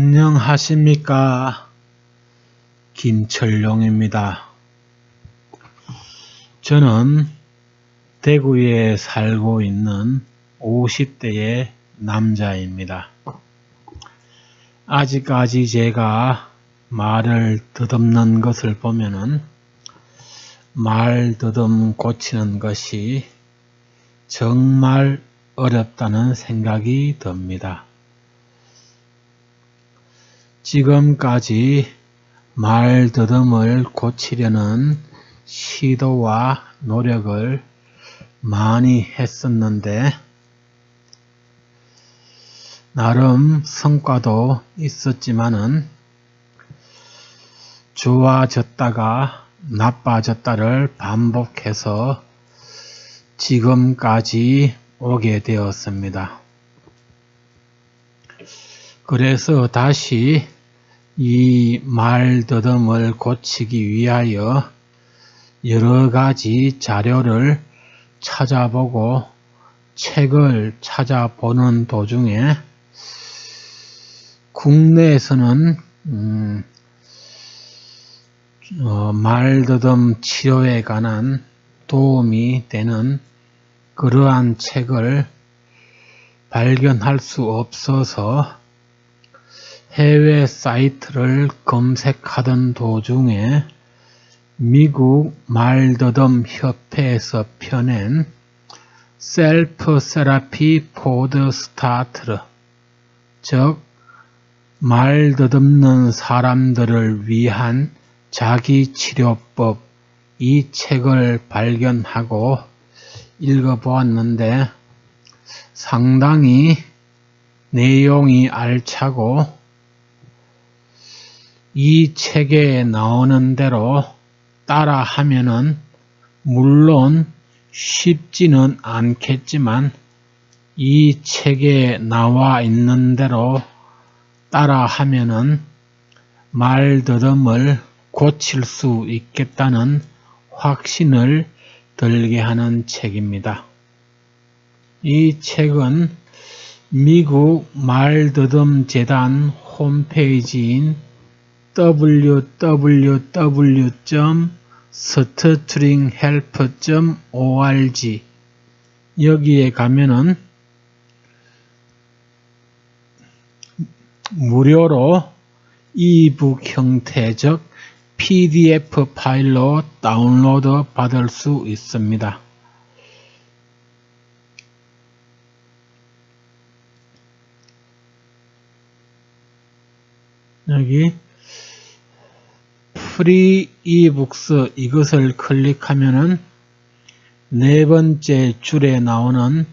안녕하십니까. 김철용입니다. 저는 대구에 살고 있는 50대의 남자입니다. 아직까지 제가 말을 더듬는 것을 보면은 말 더듬 고치는 것이 정말 어렵다는 생각이 듭니다. 지금까지 말 더듬을 고치려는 시도와 노력을 많이 했었는데 나름 성과도 있었지만은 좋아졌다가 나빠졌다를 반복해서 지금까지 오게 되었습니다. 그래서 다시 이 말더듬을 고치기 위하여 여러가지 자료를 찾아보고 책을 찾아보는 도중에 국내에서는 말더듬 치료에 관한 도움이 되는 그러한 책을 발견할 수 없어서 해외 사이트를 검색하던 도중에 미국 말더듬 협회에서 펴낸 셀프 세라피 포 더 스타터러, 즉 말더듬는 사람들을 위한 자기치료법, 이 책을 발견하고 읽어보았는데 상당히 내용이 알차고 이 책에 나오는 대로 따라 하면은 물론 쉽지는 않겠지만 이 책에 나와 있는 대로 따라 하면은 말더듬을 고칠 수 있겠다는 확신을 들게 하는 책입니다. 이 책은 미국 말더듬 재단 홈페이지인 www.stutteringhelp.org 여기에 가면은 무료로 이북 형태적 PDF 파일로 다운로드 받을 수 있습니다. 여기 프리 이북스 이것을 클릭하면은 네 번째 줄에 나오는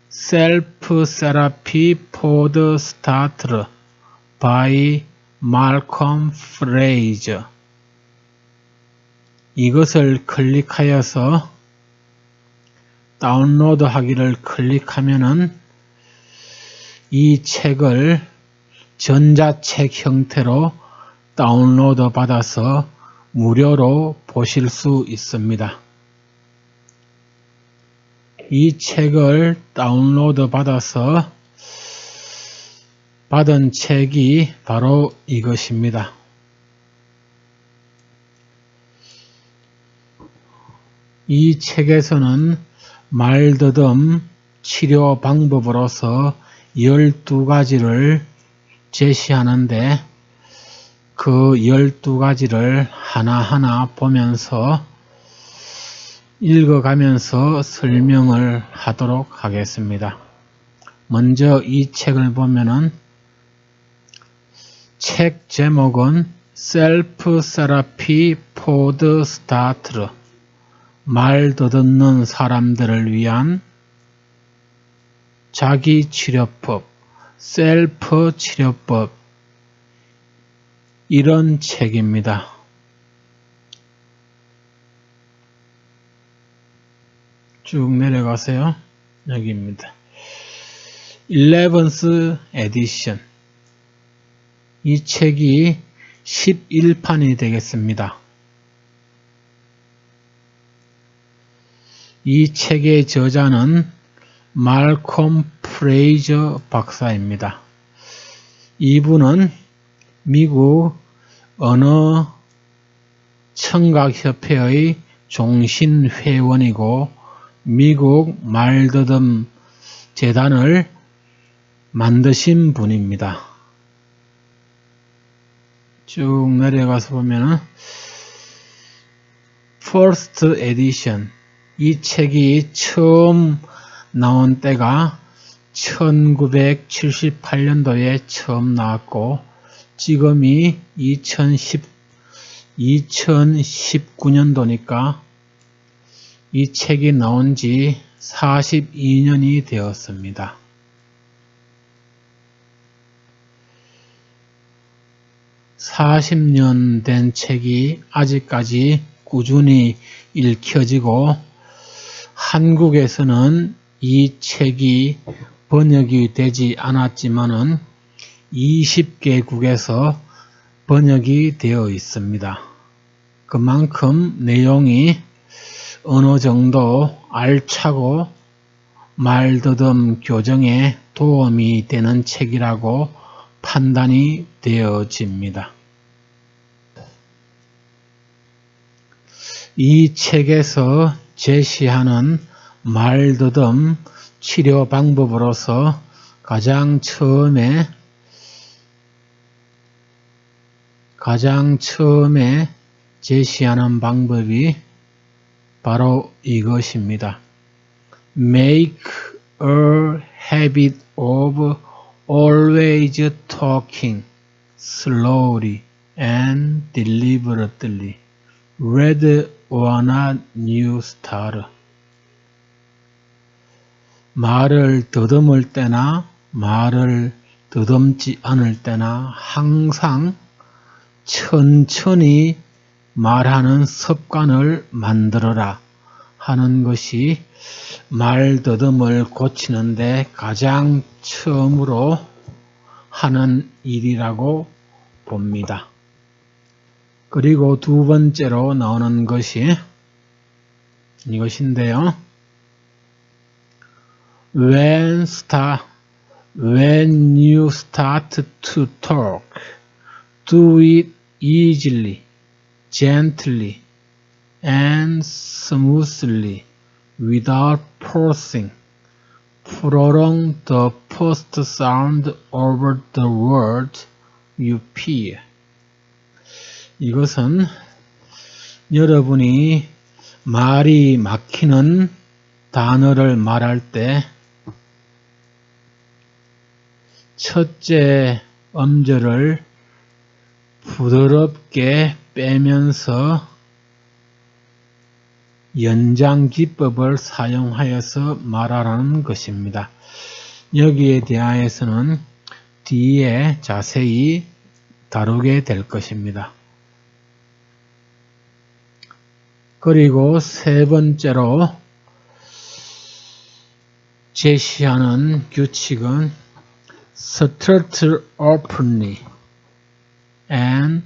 셀프 세라피 포 더 스타터러 by 말콤 프레이저 이것을 클릭하여서 다운로드 하기를 클릭하면은 이 책을 전자책 형태로 다운로드 받아서 무료로 보실 수 있습니다. 이 책을 다운로드 받아서 받은 책이 바로 이것입니다. 이 책에서는 말더듬 치료 방법으로서 12가지를 제시하는데 그 12가지를 하나하나 보면서 읽어가면서 설명을 하도록 하겠습니다. 먼저 이 책을 보면은 책 제목은 셀프 세라피 포 더 스타터러 말 더듬는 사람들을 위한 자기 치료법, 셀프 치료법 이런 책입니다. 쭉 내려가세요. 여기입니다. 11th 에디션 이 책이 11판이 되겠습니다. 이 책의 저자는 말콤 프레이저 박사입니다. 이분은 미국 언어 청각협회의 종신회원이고 미국 말더듬 재단을 만드신 분입니다. 쭉 내려가서 보면은 First Edition, 이 책이 처음 나온 때가 1978년도에 처음 나왔고 지금이 2019년도니까 이 책이 나온 지 42년이 되었습니다. (40년) 된 책이 아직까지 꾸준히 읽혀지고 한국에서는 이 책이 번역이 되지 않았지만은 20개국에서 번역이 되어 있습니다. 그만큼 내용이 어느 정도 알차고 말더듬 교정에 도움이 되는 책이라고 판단이 되어집니다. 이 책에서 제시하는 말더듬 치료 방법으로서 가장 처음에 제시하는 방법이 바로 이것입니다. Make a habit of always talking slowly and deliberately. Read or not new start. 말을 더듬을 때나 말을 더듬지 않을 때나 항상 천천히 말하는 습관을 만들어라 하는 것이 말더듬을 고치는데 가장 처음으로 하는 일이라고 봅니다. 그리고 두 번째로 나오는 것이 이것인데요. When you start to talk, do it easily, gently, and smoothly without forcing. Prolong the first sound over the word you hear. 이것은 여러분이 말이 막히는 단어를 말할 때 첫째 음절을 부드럽게 빼면서 연장기법을 사용하여서 말하라는 것입니다. 여기에 대하여서는 뒤에 자세히 다루게 될 것입니다. 그리고 세 번째로 제시하는 규칙은 Start openly and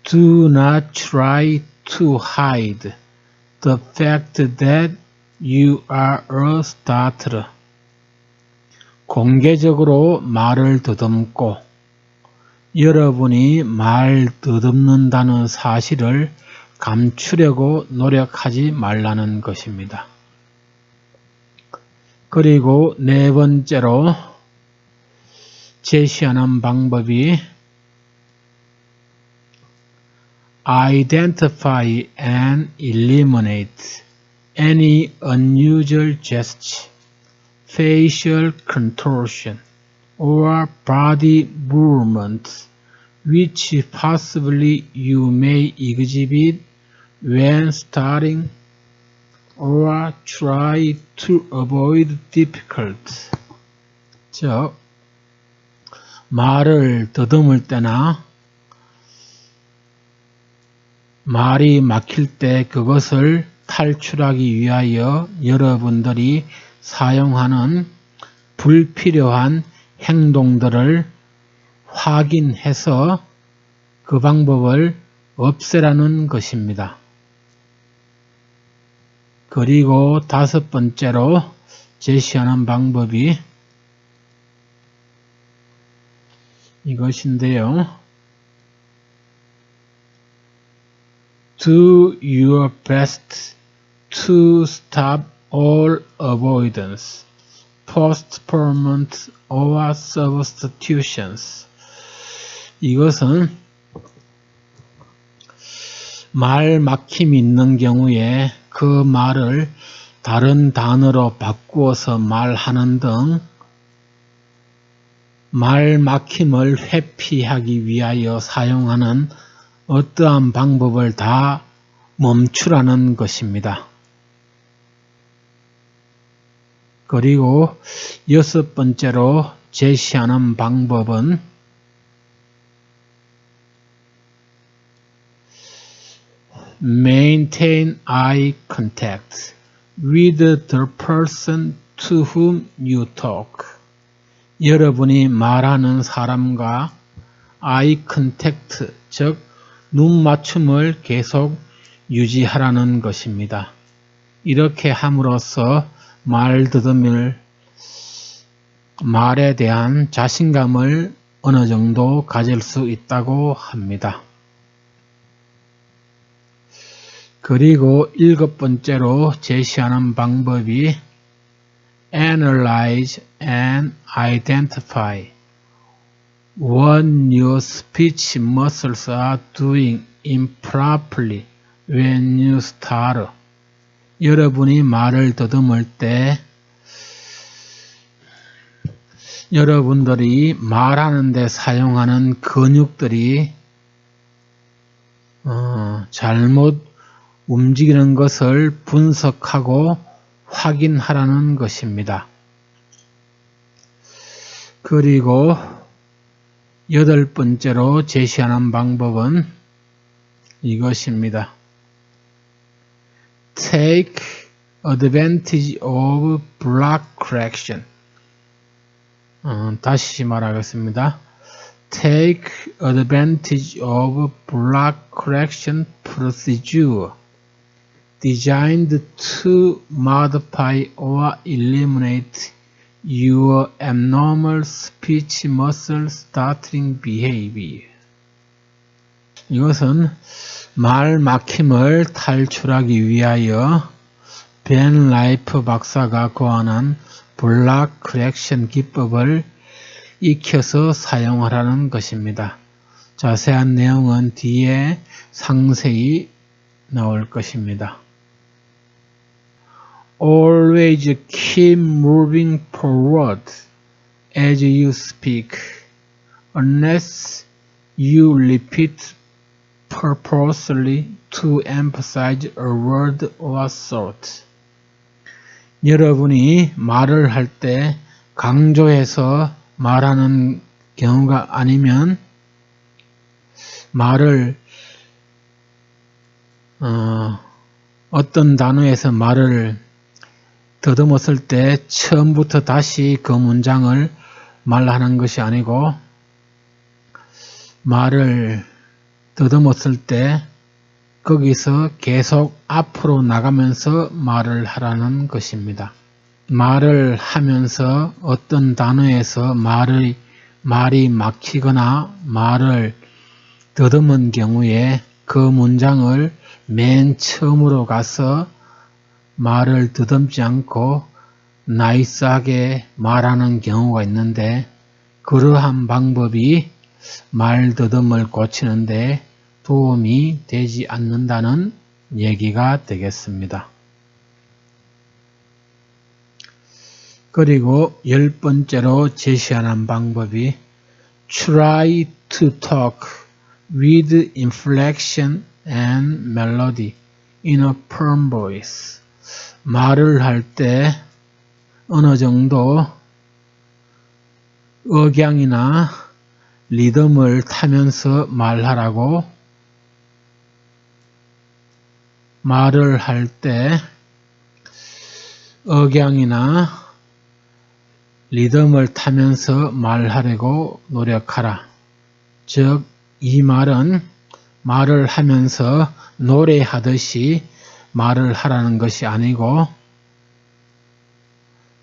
do not try to hide the fact that you are a starter. 공개적으로 말을 더듬고 여러분이 말 더듬는다는 사실을 감추려고 노력하지 말라는 것입니다. 그리고 네 번째로 제시하는 방법이 Identify and eliminate any unusual gesture, facial contortion, or body movement which possibly you may exhibit when starting or try to avoid difficult. 즉, 말을 더듬을 때나 말이 막힐 때 그것을 탈출하기 위하여 여러분들이 사용하는 불필요한 행동들을 확인해서 그 방법을 없애라는 것입니다. 그리고 다섯 번째로 제시하는 방법이 이것인데요. Do your best to stop all avoidance, postponement or substitutions. 이것은 말 막힘이 있는 경우에 그 말을 다른 단어로 바꾸어서 말하는 등 말 막힘을 회피하기 위하여 사용하는 어떠한 방법을 다 멈추라는 것입니다. 그리고 여섯 번째로 제시하는 방법은 Maintain eye contact with the person to whom you talk. 여러분이 말하는 사람과 eye contact, 즉 눈 맞춤을 계속 유지하라는 것입니다. 이렇게 함으로써 말에 대한 자신감을 어느 정도 가질 수 있다고 합니다. 그리고 일곱 번째로 제시하는 방법이 Analyze and identify what your speech muscles are doing improperly when you start. 여러분이 말을 더듬을 때 여러분들이 말하는 데 사용하는 근육들이 잘못 움직이는 것을 분석하고 확인하라는 것입니다. 그리고 여덟 번째로 제시하는 방법은 이것입니다. Take advantage of block correction. 다시 말하겠습니다. Take advantage of block correction procedure designed to modify or eliminate your abnormal speech muscle stuttering behavior. 이것은 말 막힘을 탈출하기 위하여 벤 라이프 박사가 고안한 블락 커렉션 기법을 익혀서 사용하라는 것입니다. 자세한 내용은 뒤에 상세히 나올 것입니다. Always keep moving forward as you speak, unless you repeat purposely to emphasize a word or thought. 여러분이 말을 할 때 강조해서 말하는 경우가 아니면 말을 어떤 단어에서 말을 더듬었을 때 처음부터 다시 그 문장을 말하는 것이 아니고 말을 더듬었을 때 거기서 계속 앞으로 나가면서 말을 하라는 것입니다. 말을 하면서 어떤 단어에서 말이 막히거나 말을 더듬은 경우에 그 문장을 맨 처음으로 가서 말을 더듬지 않고 나이스하게 말하는 경우가 있는데 그러한 방법이 말 더듬을 고치는데 도움이 되지 않는다는 얘기가 되겠습니다. 그리고 열 번째로 제시하는 방법이 Try to talk with inflection and melody in a firm voice. 말을 할 때 어느 정도 억양이나 리듬을 타면서 말하라고 말을 할 때 억양이나 리듬을 타면서 말하려고 노력하라. 즉, 이 말은 말을 하면서 노래하듯이 말을 하라는 것이 아니고,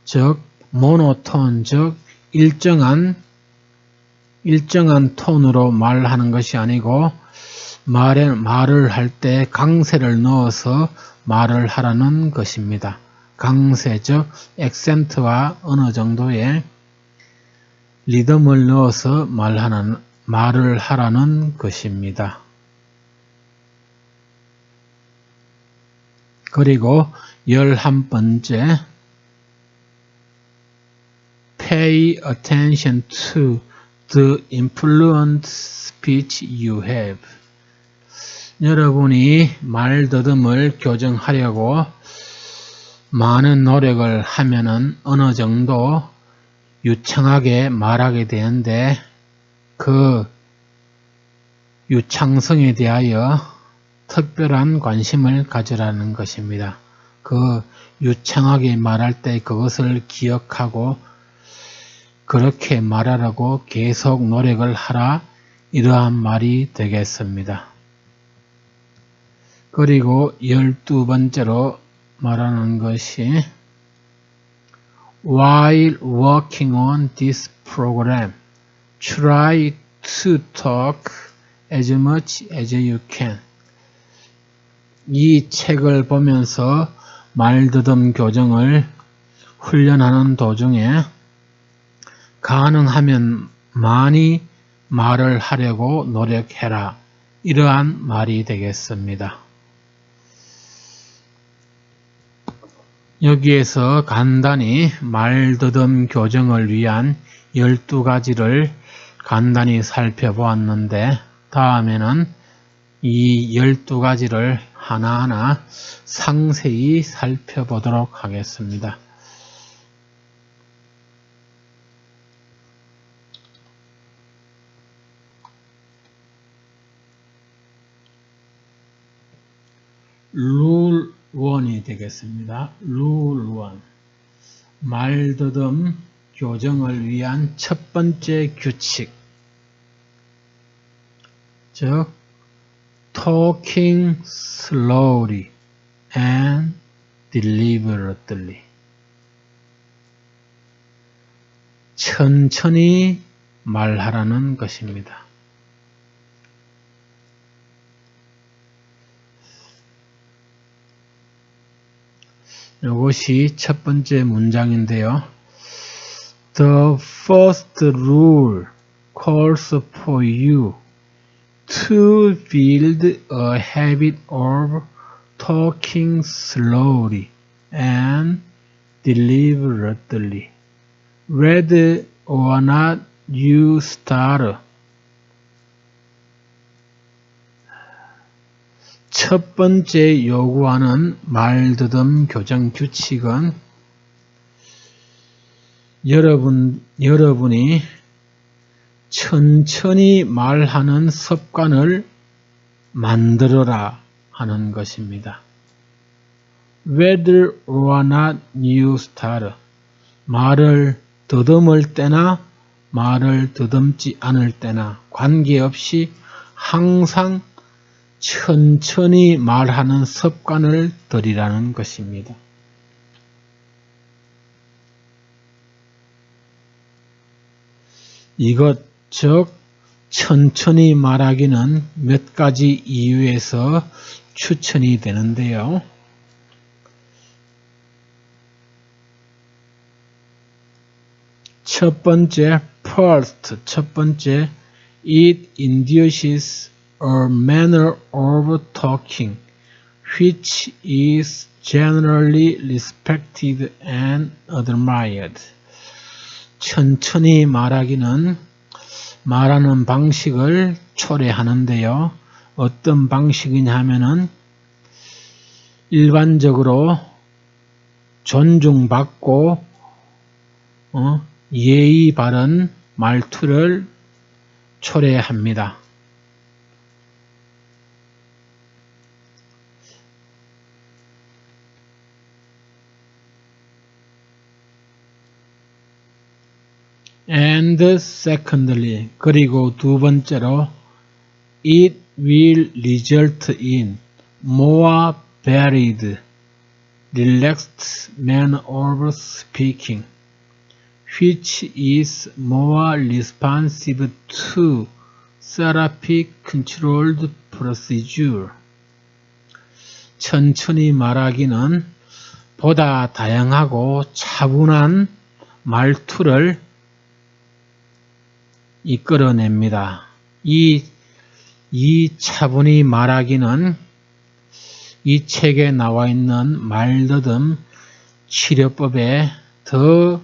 즉, 모노톤, 즉, 일정한 톤으로 말하는 것이 아니고, 말을 할 때 강세를 넣어서 말을 하라는 것입니다. 강세, 즉 액센트와 어느 정도의 리듬을 넣어서 말을 하라는 것입니다. 그리고 11번째, Pay attention to the influent speech you have. 여러분이 말더듬을 교정하려고 많은 노력을 하면은 어느 정도 유창하게 말하게 되는데 그 유창성에 대하여 특별한 관심을 가지라는 것입니다. 그 유창하게 말할 때 그것을 기억하고 그렇게 말하라고 계속 노력을 하라, 이러한 말이 되겠습니다. 그리고 12번째로 말하는 것이 While working on this program, try to talk as much as you can. 이 책을 보면서 말더듬 교정을 훈련하는 도중에 가능하면 많이 말을 하려고 노력해라, 이러한 말이 되겠습니다. 여기에서 간단히 말더듬 교정을 위한 12가지를 간단히 살펴보았는데 다음에는 이 12가지를 하나하나 상세히 살펴보도록 하겠습니다. 룰 1이 되겠습니다. 룰 1. 말더듬 교정을 위한 첫 번째 규칙. 즉, talking slowly and deliberately. 천천히 말하라는 것입니다. 이것이 첫 번째 문장인데요. The first rule calls for you to build a habit of talking slowly and deliberately, whether or not you start. 첫 번째 요구하는 말더듬 교정 규칙은 여러분이 천천히 말하는 습관을 만들어라 하는 것입니다. Whether or not you start. 말을 더듬을 때나 말을 더듬지 않을 때나 관계없이 항상 천천히 말하는 습관을 들이라는 것입니다. 이것 즉 천천히 말하기는 몇 가지 이유에서 추천이 되는데요. 첫 번째, it induces a manner of talking which is generally respected and admired. 천천히 말하기는 말하는 방식을 초래하는데요. 어떤 방식이냐 하면은 일반적으로 존중받고 예의 바른 말투를 초래합니다. And secondly, 그리고 두 번째로, it will result in more varied, relaxed manner of speaking, which is more responsive to therapy controlled procedure. 천천히 말하기는 보다 다양하고 차분한 말투를 이끌어냅니다. 이 차분히 말하기는 이 책에 나와 있는 말더듬 치료법에 더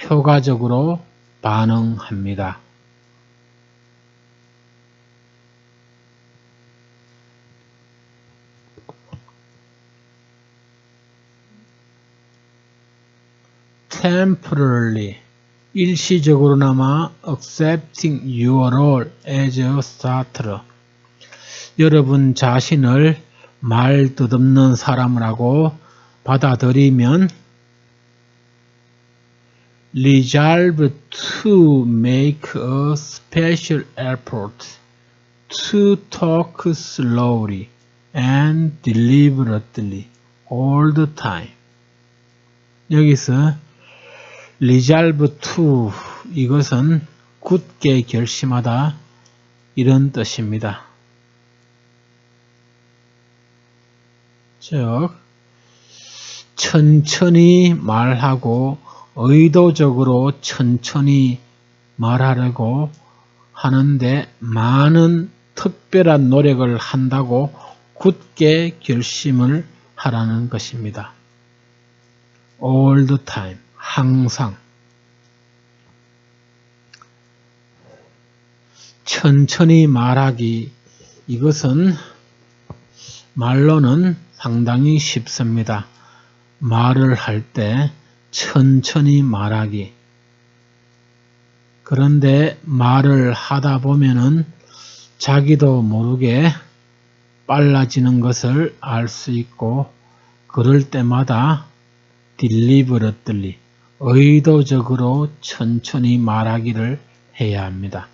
효과적으로 반응합니다. temporarily, 일시적으로나마 accepting your role as a starter. 여러분 자신을 말 더듬는 사람이라고 받아들이면 resolve to make a special effort to talk slowly and deliberately all the time. 여기서 resolve to 이것은 굳게 결심하다 이런 뜻입니다. 즉 천천히 말하고 의도적으로 천천히 말하려고 하는데 많은 특별한 노력을 한다고 굳게 결심을 하라는 것입니다. all the time, 항상. 천천히 말하기, 이것은 말로는 상당히 쉽습니다. 말을 할 때 천천히 말하기. 그런데 말을 하다 보면은 자기도 모르게 빨라지는 것을 알 수 있고, 그럴 때마다 deliberately, 의도적으로 천천히 말하기를 해야 합니다.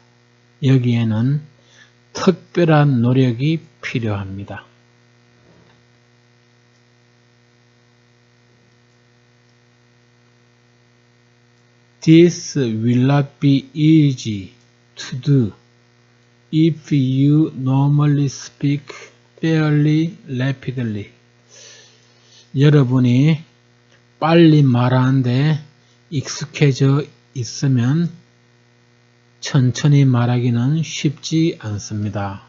여기에는 특별한 노력이 필요합니다. This will not be easy to do if you normally speak fairly rapidly. 여러분이 빨리 말하는데 익숙해져 있으면 천천히 말하기는 쉽지 않습니다.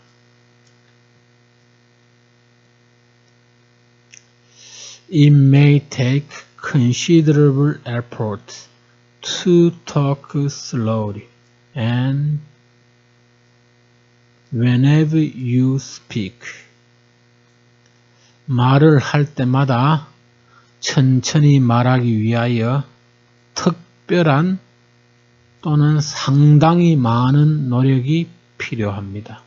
It may take considerable effort to talk slowly and whenever you speak. 말을 할 때마다 천천히 말하기 위하여 특별한 또는 상당히 많은 노력이 필요합니다.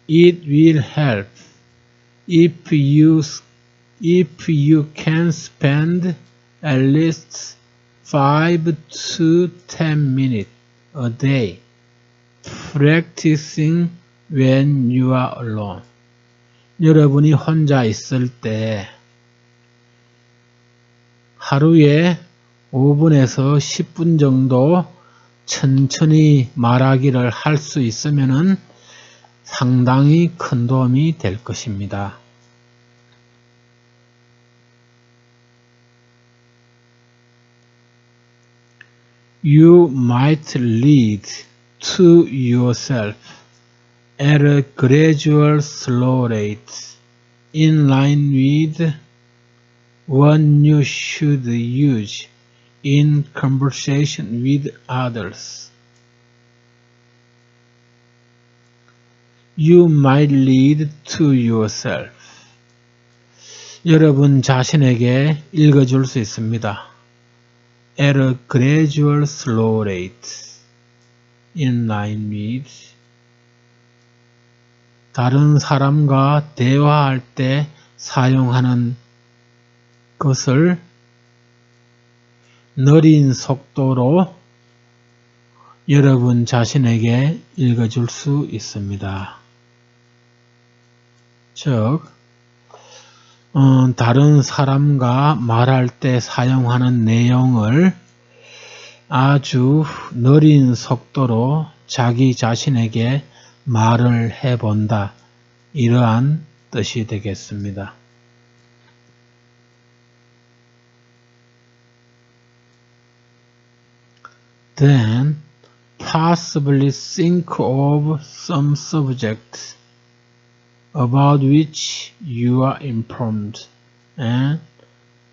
It will help if you can spend at least 5 to 10 minutes a day practicing when you are alone. 여러분이 혼자 있을 때 하루에 5분에서 10분 정도 천천히 말하기를 할 수 있으면은 상당히 큰 도움이 될 것입니다. You might lead to yourself at a gradual slow rate in line with one you should use in conversation with others. You might lead to yourself. 여러분 자신에게 읽어줄 수 있습니다. At a gradual slow rate in line with 다른 사람과 대화할 때 사용하는 것을 느린 속도로 여러분 자신에게 읽어줄 수 있습니다. 즉, 다른 사람과 말할 때 사용하는 내용을 아주 느린 속도로 자기 자신에게 말을 해본다. 이러한 뜻이 되겠습니다. Then possibly think of some subject about which you are informed and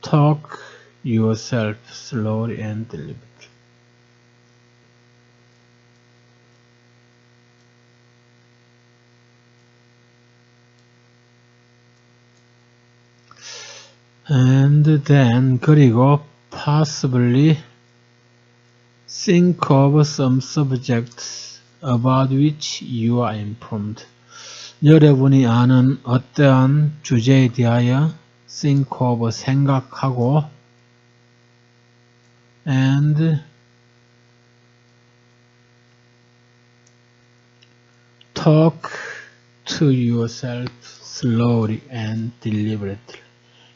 talk yourself slowly and deliberately. And then 그리고 possibly think of some subjects about which you are informed. 여러분이 아는 어떠한 주제에 대하여 think of 생각하고 and talk to yourself slowly and deliberately.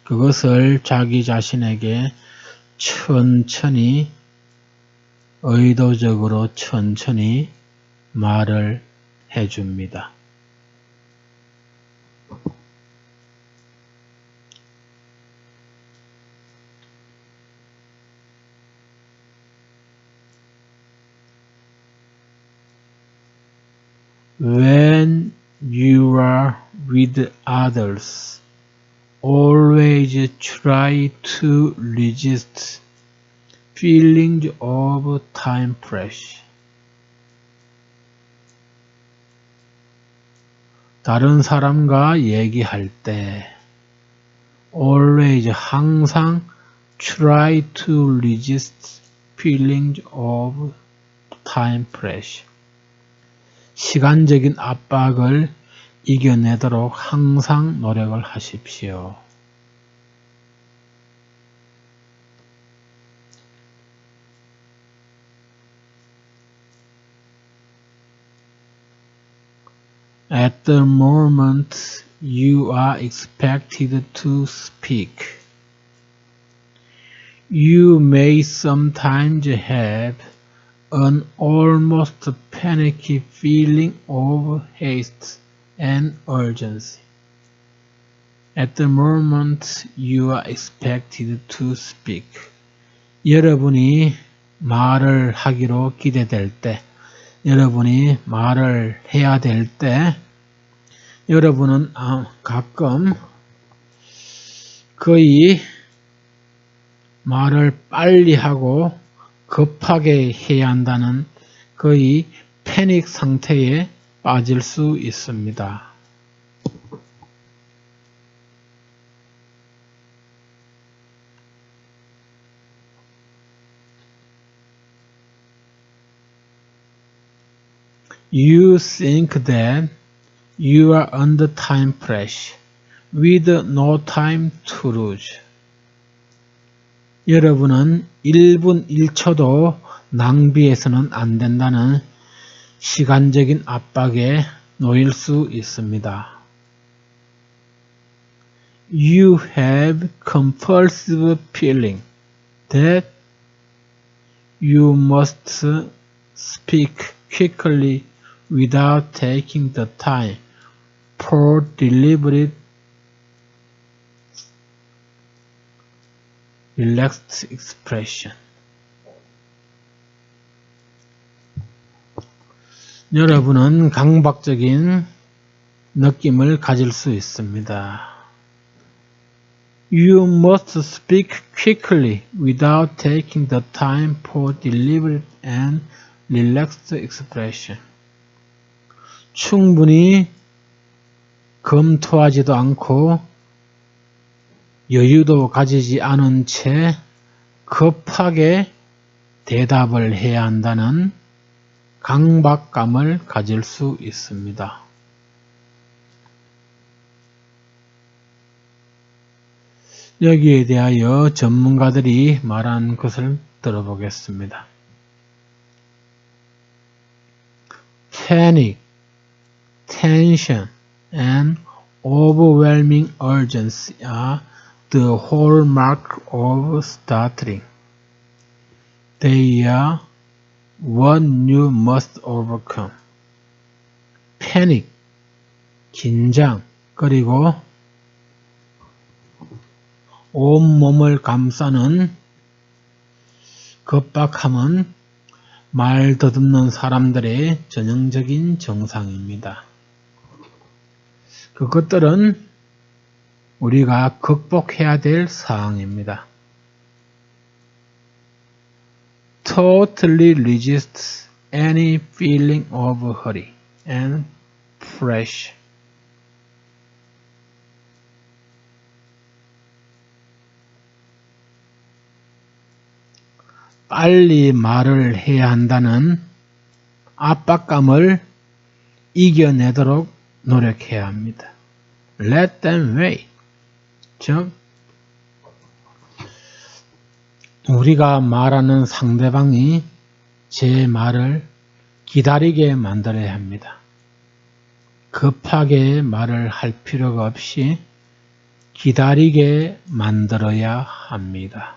그것을 자기 자신에게 천천히 의도적으로 천천히 말을 해줍니다. When you are with others, always try to resist feelings of time pressure. 다른 사람과 얘기할 때 always 항상 try to resist feelings of time pressure. 시간적인 압박을 이겨내도록 항상 노력을 하십시오. At the moment, you are expected to speak. You may sometimes have an almost panicky feeling of haste and urgency. At the moment, you are expected to speak. 여러분이 말을 하기로 기대될 때, 여러분이 말을 해야 될 때, 여러분은 가끔 거의 말을 빨리 하고 급하게 해야 한다는 거의 패닉 상태에 빠질 수 있습니다. You think that you are under time pressure with no time to lose. 여러분은 1분 1초도 낭비해서는 안 된다는 시간적인 압박에 놓일 수 있습니다. You have compulsive feeling that you must speak quickly without taking the time for deliberate, relaxed expression. 여러분은 강박적인 느낌을 가질 수 있습니다. You must speak quickly without taking the time for deliberate and relaxed expression. 충분히 검토하지도 않고 여유도 가지지 않은 채 급하게 대답을 해야 한다는 강박감을 가질 수 있습니다. 여기에 대하여 전문가들이 말한 것을 들어보겠습니다. Panic, tension, and overwhelming urgency are the hallmark of stuttering. They are what you must overcome. panic, 긴장, 그리고 온몸을 감싸는 급박함은 말 더듬는 사람들의 전형적인 증상입니다. 그것들은 우리가 극복해야 될 사항입니다. Totally resist any feeling of hurry and pressure. 빨리 말을 해야 한다는 압박감을 이겨내도록 노력해야 합니다. Let them wait. 즉, 우리가 말하는 상대방이 제 말을 기다리게 만들어야 합니다. 급하게 말을 할 필요가 없이 기다리게 만들어야 합니다.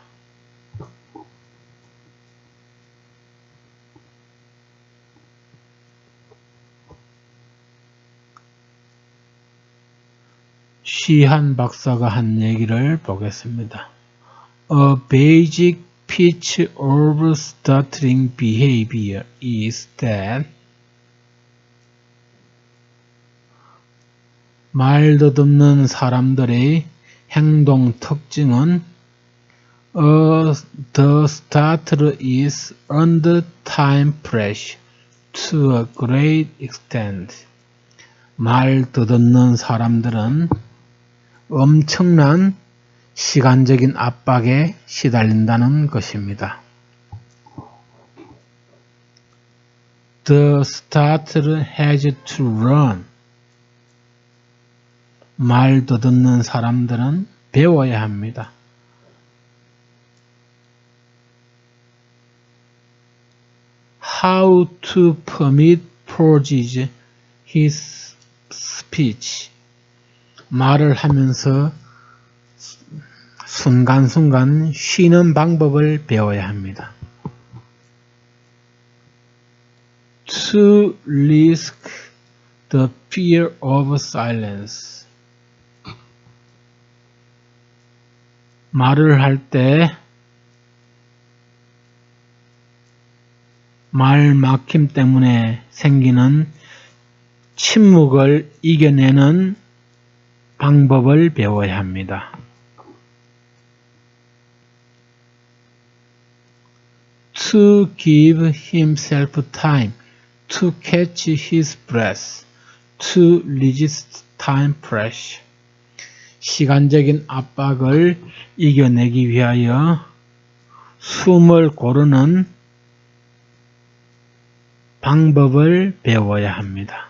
시한 박사가 한 얘기를 보겠습니다. A basic feature of stuttering behavior is that 말 더듬는 사람들의 행동 특징은 the stutterer is under time pressure to a great extent. 말 더듬는 사람들은 엄청난 시간적인 압박에 시달린다는 것입니다. The stutterer has to run. 말 더듬는 사람들은 배워야 합니다. How to permit pauses his speech. 말을 하면서 순간순간 쉬는 방법을 배워야 합니다. To risk the fear of silence. 말을 할 때 말 막힘 때문에 생기는 침묵을 이겨내는 방법을 배워야 합니다. To give himself time to catch his breath, to resist time pressure. 시간적인 압박을 이겨내기 위하여 숨을 고르는 방법을 배워야 합니다.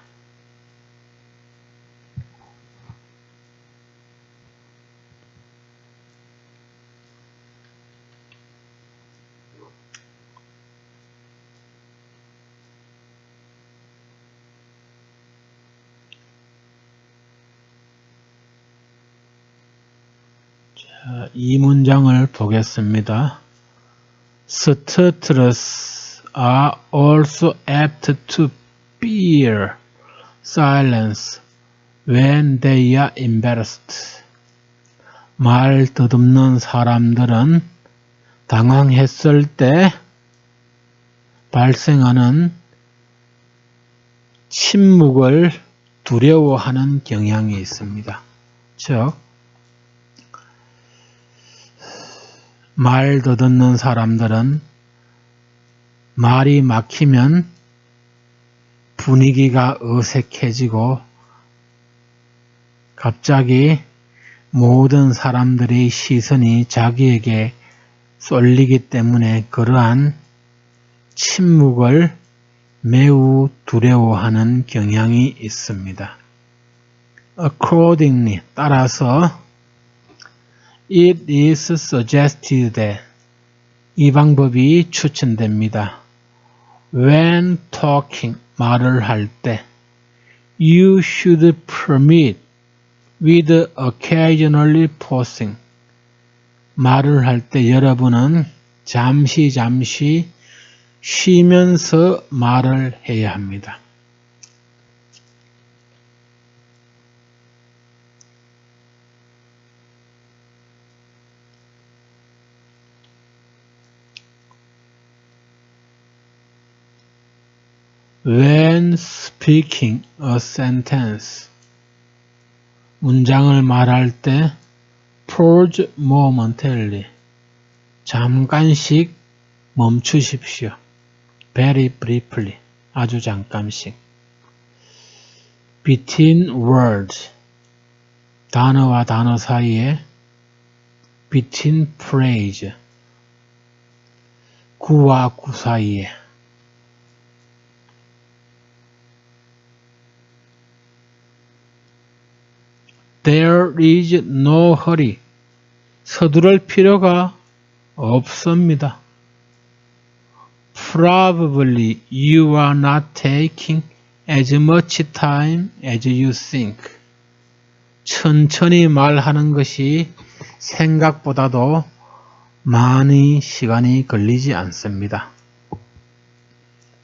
자, 이 문장을 보겠습니다. Stutterers are also apt to fear silence when they are embarrassed. 말 더듬는 사람들은 당황했을 때 발생하는 침묵을 두려워하는 경향이 있습니다. 즉, 말 더듬는 사람들은 말이 막히면 분위기가 어색해지고 갑자기 모든 사람들의 시선이 자기에게 쏠리기 때문에 그러한 침묵을 매우 두려워하는 경향이 있습니다. Accordingly, 따라서 it is suggested that 이 방법이 추천됩니다. When talking, 말을 할 때 you should permit with occasionally pausing. 말을 할 때 여러분은 잠시 쉬면서 말을 해야 합니다. When speaking a sentence, 문장을 말할 때 pause momentarily, 잠깐씩 멈추십시오. Very briefly, 아주 잠깐씩. Between words, 단어와 단어 사이에. Between phrase, 구와 구 사이에. There is no hurry. 서두를 필요가 없습니다. Probably you are not taking as much time as you think. 천천히 말하는 것이 생각보다도 많이 시간이 걸리지 않습니다.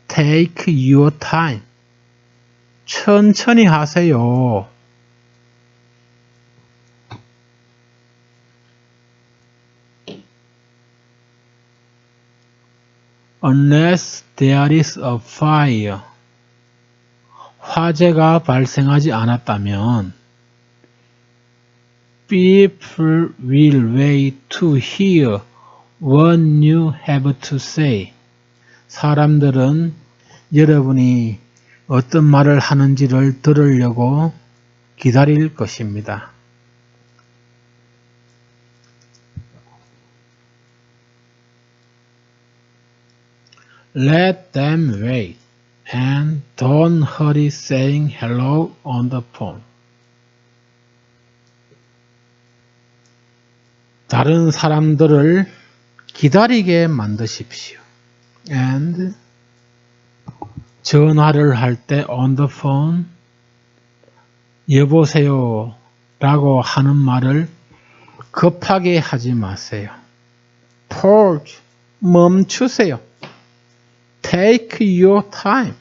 Take your time. 천천히 하세요. Unless there is a fire. 화재가 발생하지 않았다면 people will wait to hear what you have to say. 사람들은 여러분이 어떤 말을 하는지를 들으려고 기다릴 것입니다. Let them wait and don't hurry saying hello on the phone. 다른 사람들을 기다리게 만드십시오. And 전화를 할 때 on the phone 여보세요 라고 하는 말을 급하게 하지 마세요. Pause, 멈추세요. Take your time.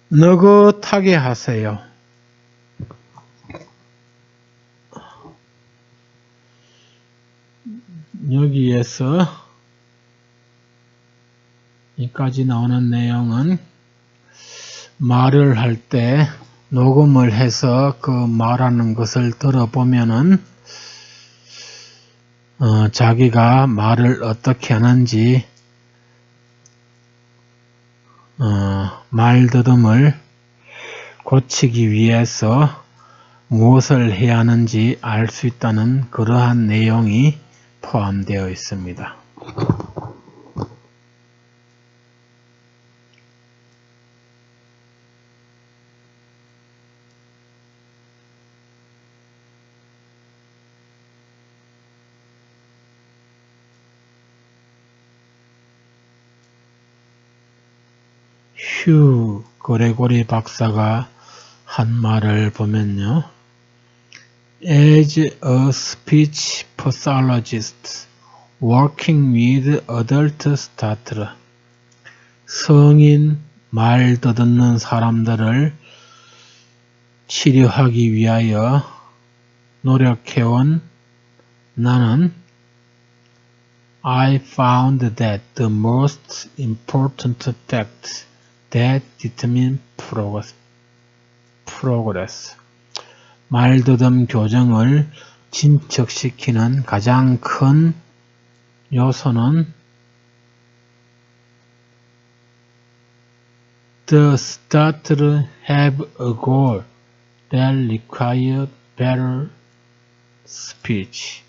느긋하게 하세요. 여기에서 여기까지 나오는 내용은 말을 할 때 녹음을 해서 그 말하는 것을 들어보면은 자기가 말을 어떻게 하는지 말더듬을 고치기 위해서 무엇을 해야 하는지 알 수 있다는 그러한 내용이 포함되어 있습니다. 휴 그레고리 박사가 한 말을 보면요. As a speech pathologist working with adult starter, 성인 말 더듬는 사람들을 치료하기 위하여 노력해온 나는 I found that the most important facts that determine progress. 말더듬 교정을 진척시키는 가장 큰 요소는 The starter have a goal that require better speech.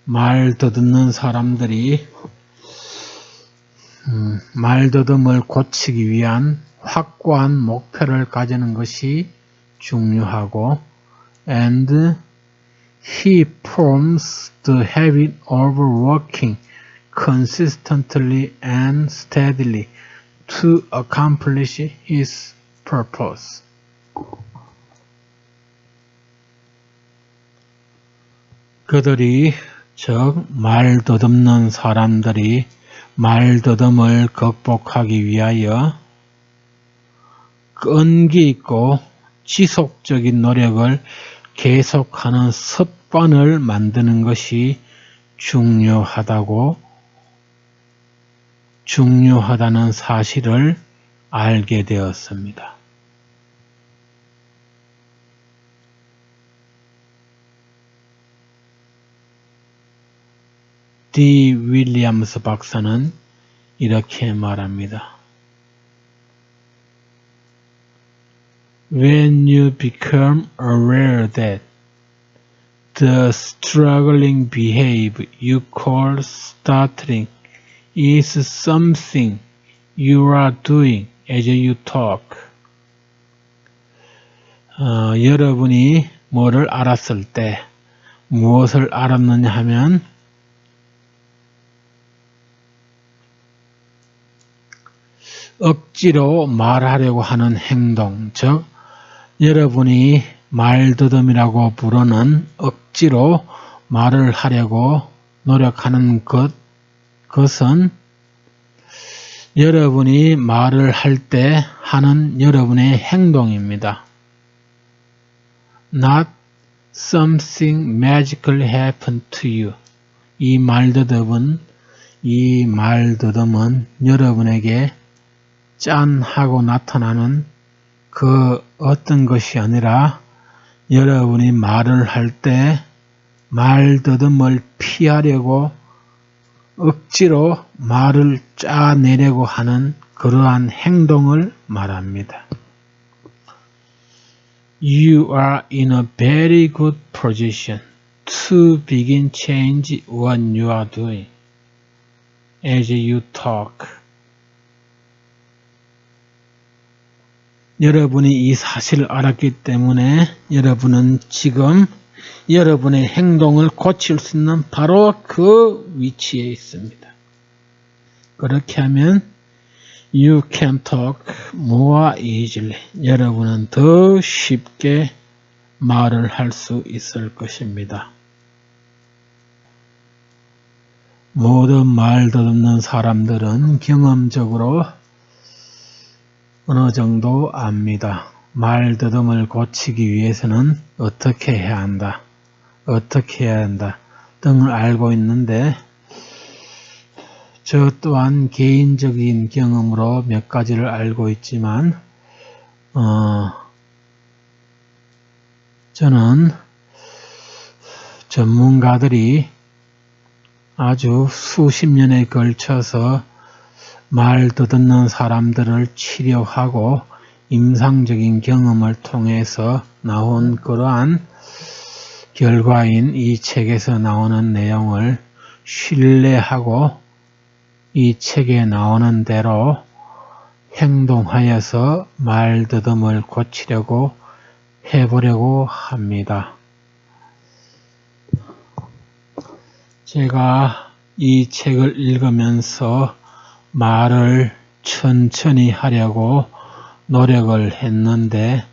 말더듬는 사람들이 말더듬을 고치기 위한 확고한 목표를 가지는 것이 중요하고 and he forms the habit of working consistently and steadily to accomplish his purpose. 그들이 즉 말더듬는 사람들이 말더듬을 극복하기 위하여 끈기 있고 지속적인 노력을 계속하는 습관을 만드는 것이 중요하다는 사실을 알게 되었습니다. D. 윌리엄스 박사는 이렇게 말합니다. When you become aware that the struggling behavior you call stuttering is something you are doing as you talk. 여러분이 뭐를 알았을 때 무엇을 알았느냐 하면 억지로 말하려고 하는 행동, 즉 여러분이 말더듬이라고 부르는 억지로 말을 하려고 노력하는 것은 여러분이 말을 할 때 하는 여러분의 행동입니다. Not something magical happened to you. 이 말더듬은 여러분에게 짠 하고 나타나는 그 어떤 것이 아니라 여러분이 말을 할 때 말더듬을 피하려고 억지로 말을 짜내려고 하는 그러한 행동을 말합니다. You are in a very good position to begin change what you are doing as you talk. 여러분이 이 사실을 알았기 때문에 여러분은 지금 여러분의 행동을 고칠 수 있는 바로 그 위치에 있습니다. 그렇게 하면 You can talk more easily. 여러분은 더 쉽게 말을 할 수 있을 것입니다. 모든 말더듬는 사람들은 경험적으로 어느 정도 압니다. 말더듬을 고치기 위해서는 어떻게 해야 한다, 어떻게 해야 한다 등을 알고 있는데 저 또한 개인적인 경험으로 몇 가지를 알고 있지만 저는 전문가들이 아주 수십 년에 걸쳐서 말더듬는 사람들을 치료하고 임상적인 경험을 통해서 나온 그러한 결과인 이 책에서 나오는 내용을 신뢰하고 이 책에 나오는 대로 행동하여서 말더듬을 고치려고 해보려고 합니다. 제가 이 책을 읽으면서 말을 천천히 하려고 노력을 했는데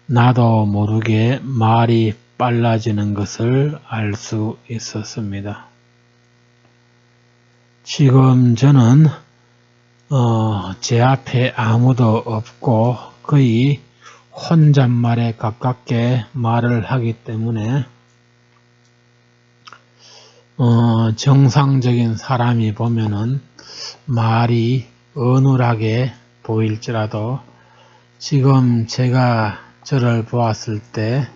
나도 모르게 말이 빨라지는 것을 알 수 있었습니다. 지금 저는 제 앞에 아무도 없고 거의 혼잣말에 가깝게 말을 하기 때문에 정상적인 사람이 보면은 말이 어눌하게 보일지라도 지금 제가 저를 보았을 때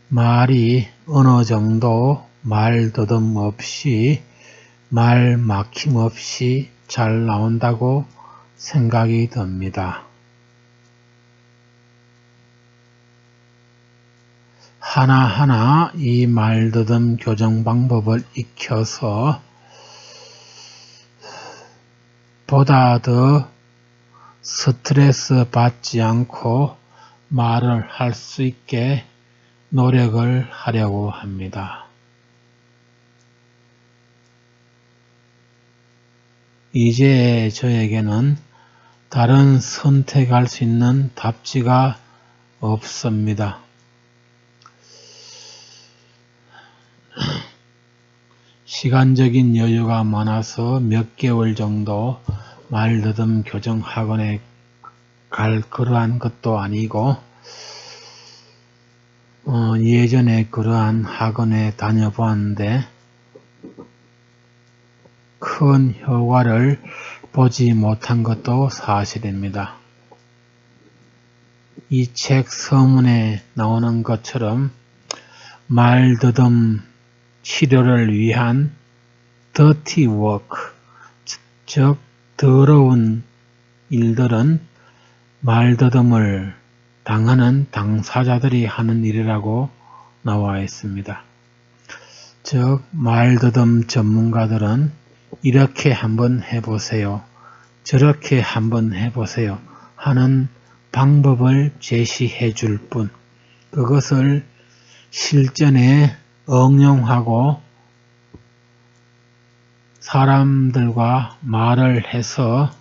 말이 어느 정도 말더듬 없이 말 막힘 없이 잘 나온다고 생각이 듭니다. 하나하나 이 말더듬 교정 방법을 익혀서 보다 더 스트레스 받지 않고 말을 할 수 있게 노력을 하려고 합니다. 이제 저에게는 다른 선택할 수 있는 답지가 없습니다. 시간적인 여유가 많아서 몇 개월 정도 말더듬 교정 학원에 갈 그러한 것도 아니고 예전에 그러한 학원에 다녀보았는데 큰 효과를 보지 못한 것도 사실입니다. 이 책 서문에 나오는 것처럼 말더듬 치료를 위한 dirty work, 즉 더러운 일들은 말더듬을 당하는 당사자들이 하는 일이라고 나와 있습니다. 즉 말더듬 전문가들은 이렇게 한번 해보세요, 저렇게 한번 해보세요 하는 방법을 제시해 줄 뿐, 그것을 실전에 응용하고 사람들과 말을 해서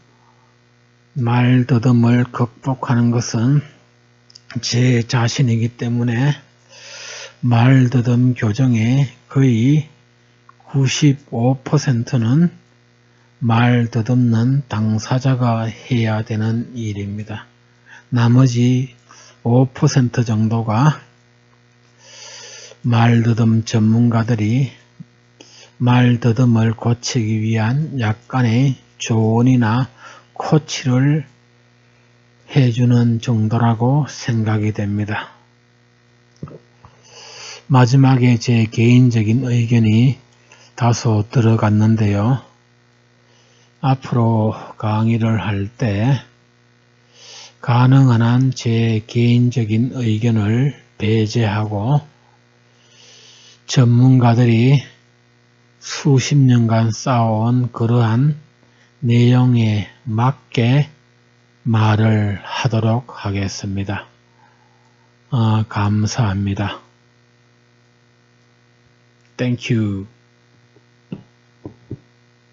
말더듬을 극복하는 것은 제 자신이기 때문에 말더듬 교정의 거의 95%는 말더듬는 당사자가 해야 되는 일입니다. 나머지 5% 정도가 말더듬 전문가들이 말더듬을 고치기 위한 약간의 조언이나 코치를 해주는 정도라고 생각이 됩니다. 마지막에 제 개인적인 의견이 다소 들어갔는데요. 앞으로 강의를 할 때 가능한 한 제 개인적인 의견을 배제하고 전문가들이 수십 년간 쌓아온 그러한 내용에 맞게 말을 하도록 하겠습니다. 감사합니다. Thank you.